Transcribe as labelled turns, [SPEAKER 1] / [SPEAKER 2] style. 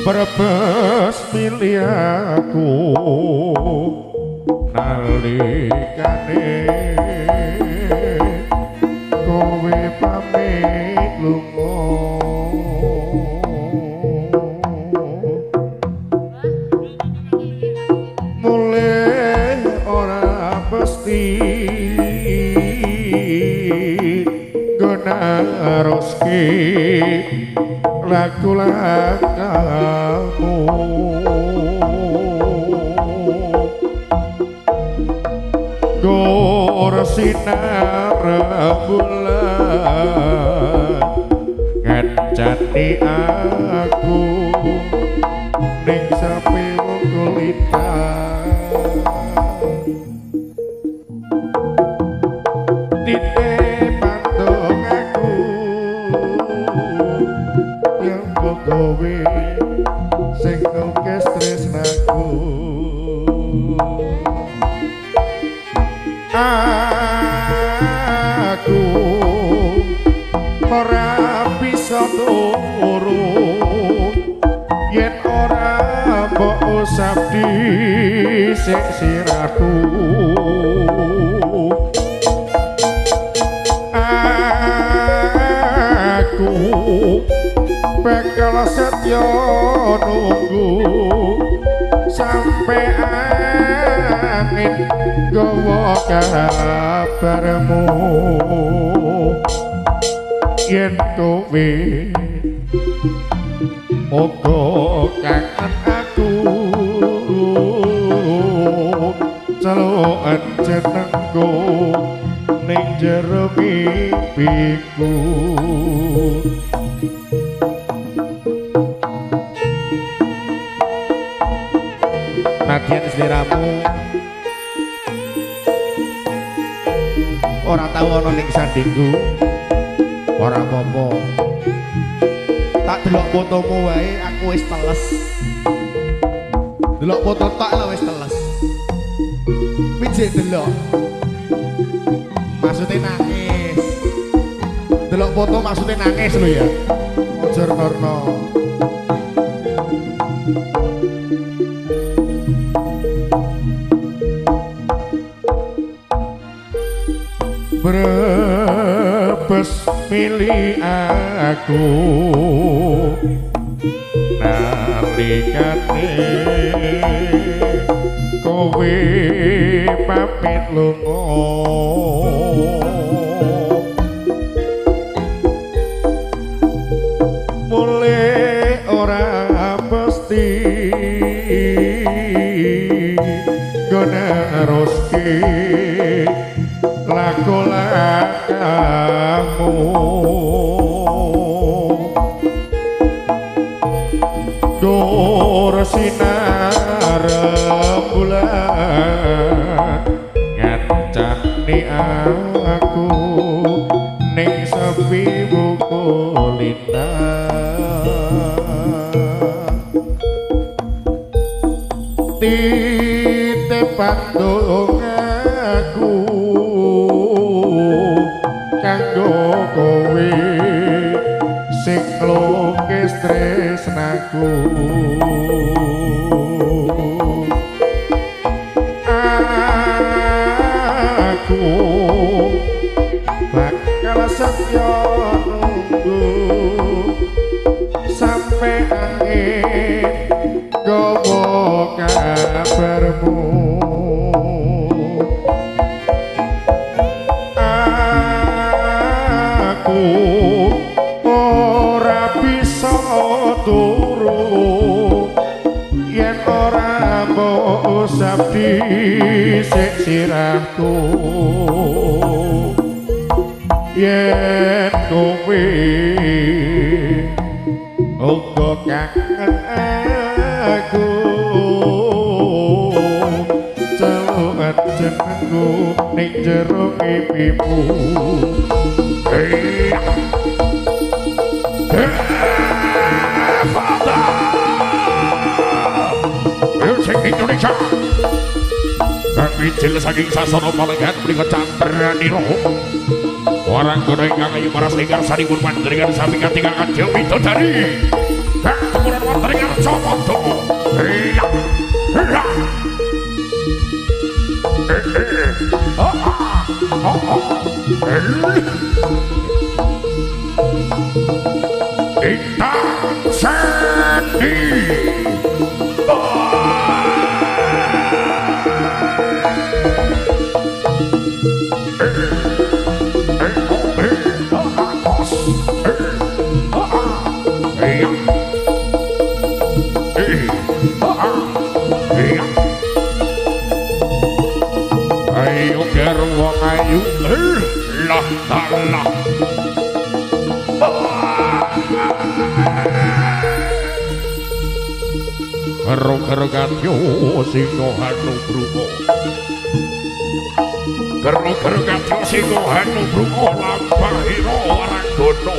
[SPEAKER 1] Brebes milih aku nalikane kowe pamit lunga mulai ora pasti gonaroski laku-lakamu gor sinar bulan ngancani aku ning sapi wong kulita kowe sing nukes tresnaku aku ora bisa turu yen ora mbok usap dhisik sirahku aku bakal setya nunggu sampai angin gawa kabarmu yen kowe moga kangen aku celokan jenengku ning jero mimpiku Nadyan seliramu ora tau ana ning sandingku ora apa-apa tak delok fotomu wae aku wis teles delok foto tok lho wis teles pijik delok maksudnya nangis delok foto maksudnya nangis lho ya ojo norno Brebes milih aku nalikane kowe pamit lunga mulai ora pasti gonaroski laku-lakamu dur sinar bulan ngancani aku ning sepi buku lintang titip aku kanggo kowe sing nglukis tresnaku aku bakal setya nunggu sampai angin gawa kabarmu ora bisa turu yen ora mbok usap dhisik sirahku yen kowe uga kangen aku celukan jenengku ing jero pipimu Musik Indonesia kami jelas saking sasana palengan menika Candrani Roho orang kono ingkang ayu paras ingkang sanipun panjenengan sami katingal Kanjeng Widodari keturunan wonten ing Arjamada iya Intang Sandi Ayo gerwo ayu lah talah Karo-karo singo hanu brumo Karo-karo singo hanu brumo lampahiro waranggono